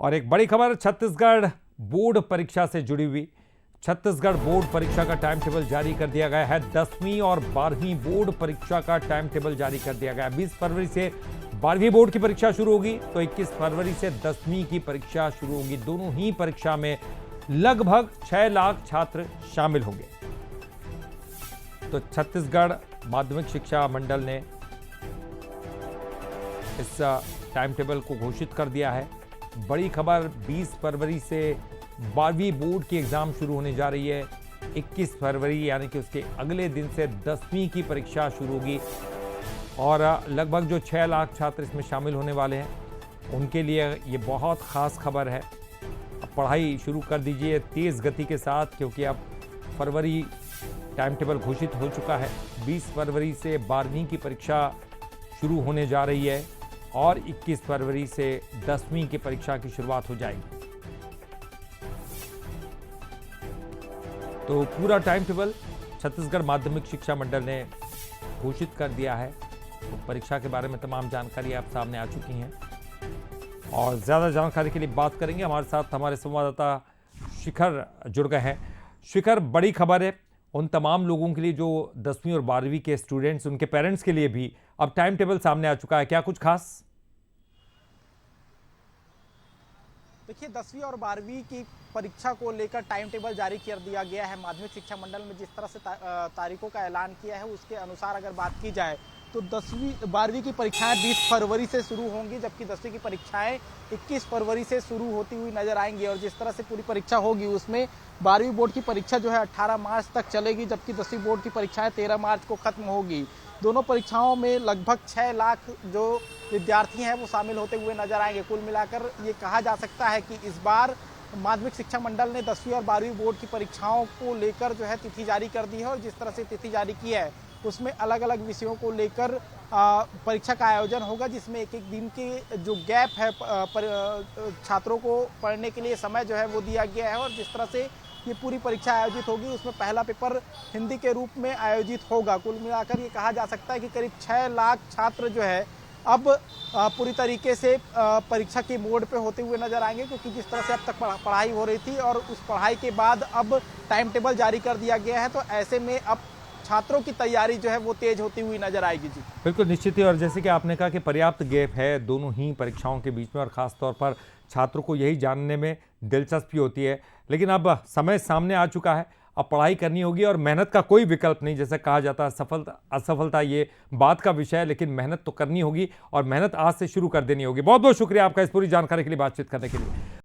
और एक बड़ी खबर छत्तीसगढ़ बोर्ड परीक्षा से जुड़ी हुई। छत्तीसगढ़ बोर्ड परीक्षा का टाइम टेबल जारी कर दिया गया है। 10वीं और 12वीं बोर्ड परीक्षा का टाइम टेबल जारी कर दिया गया है। 20 फरवरी से 12वीं बोर्ड की परीक्षा शुरू होगी तो 21 फरवरी से 10वीं की परीक्षा शुरू होगी। दोनों ही परीक्षा में लगभग 6 लाख छात्र शामिल होंगे। तो छत्तीसगढ़ माध्यमिक शिक्षा मंडल ने इस टाइम टेबल को घोषित कर दिया है। बड़ी खबर, 20 फरवरी से 12वीं बोर्ड की एग्जाम शुरू होने जा रही है। 21 फरवरी यानी कि उसके अगले दिन से 10वीं की परीक्षा शुरू होगी और लगभग जो 6 लाख छात्र इसमें शामिल होने वाले हैं उनके लिए ये बहुत ख़ास खबर है। अब पढ़ाई शुरू कर दीजिए तेज़ गति के साथ, क्योंकि अब फरवरी टाइम टेबल घोषित हो चुका है। 20 फरवरी से 12वीं की परीक्षा शुरू होने जा रही है और 21 फरवरी से 10वीं की परीक्षा की शुरुआत हो जाएगी। तो पूरा टाइम टेबल छत्तीसगढ़ माध्यमिक शिक्षा मंडल ने घोषित कर दिया है। तो परीक्षा के बारे में तमाम जानकारी आप सामने आ चुकी हैं और ज़्यादा जानकारी के लिए बात करेंगे। हमारे साथ हमारे संवाददाता शिखर जुड़ गए हैं। शिखर, बड़ी खबर है उन तमाम लोगों के लिए जो 10वीं और 12वीं के स्टूडेंट्स, उनके पेरेंट्स के लिए भी अब टाइम टेबल सामने आ चुका है। क्या कुछ खास? देखिए, 10वीं और 12वीं की परीक्षा को लेकर टाइम टेबल जारी कर दिया गया है। माध्यमिक शिक्षा मंडल में जिस तरह से तारीखों का ऐलान किया है उसके अनुसार अगर बात की जाए तो 12वीं की परीक्षाएं 20 फरवरी से शुरू होंगी, जबकि 10वीं की परीक्षाएं 21 फरवरी से शुरू होती हुई नजर आएंगी। और जिस तरह से पूरी परीक्षा होगी उसमें 12वीं बोर्ड की परीक्षा जो है 18 मार्च तक चलेगी, जबकि 10वीं बोर्ड की परीक्षाएं 13 मार्च को खत्म होगी। दोनों परीक्षाओं में लगभग 6 लाख जो विद्यार्थी हैं वो शामिल होते हुए नजर आएंगे। कुल मिलाकर ये कहा जा सकता है कि इस बार माध्यमिक शिक्षा मंडल ने 10वीं और 12वीं बोर्ड की परीक्षाओं को लेकर जो है तिथि जारी कर दी है और जिस तरह से तिथि जारी की है उसमें अलग अलग विषयों को लेकर परीक्षा का आयोजन होगा, जिसमें एक एक दिन के जो गैप है छात्रों को पढ़ने के लिए समय जो है वो दिया गया है। और जिस तरह से ये पूरी परीक्षा आयोजित होगी उसमें पहला पेपर हिंदी के रूप में आयोजित होगा। कुल मिलाकर ये कहा जा सकता है कि करीब 6 लाख छात्र जो है अब पूरी तरीके से परीक्षा के मोड पे होते हुए नजर आएंगे, क्योंकि जिस तरह से अब तक पढ़ाई हो रही थी और उस पढ़ाई के बाद अब टाइम टेबल जारी कर दिया गया है, तो ऐसे में अब छात्रों की तैयारी जो है वो तेज होती हुई नजर आएगी। जी बिल्कुल, निश्चित ही। और जैसे कि आपने कहा कि पर्याप्त गैप है दोनों ही परीक्षाओं के बीच में और ख़ास तौर पर छात्रों को यही जानने में दिलचस्पी होती है। लेकिन अब समय सामने आ चुका है, अब पढ़ाई करनी होगी और मेहनत का कोई विकल्प नहीं। जैसे कहा जाता है सफलता असफलता ये बात का विषय है, लेकिन मेहनत तो करनी होगी और मेहनत आज से शुरू कर देनी होगी। बहुत बहुत शुक्रिया आपका इस पूरी जानकारी के लिए, बातचीत करने के लिए।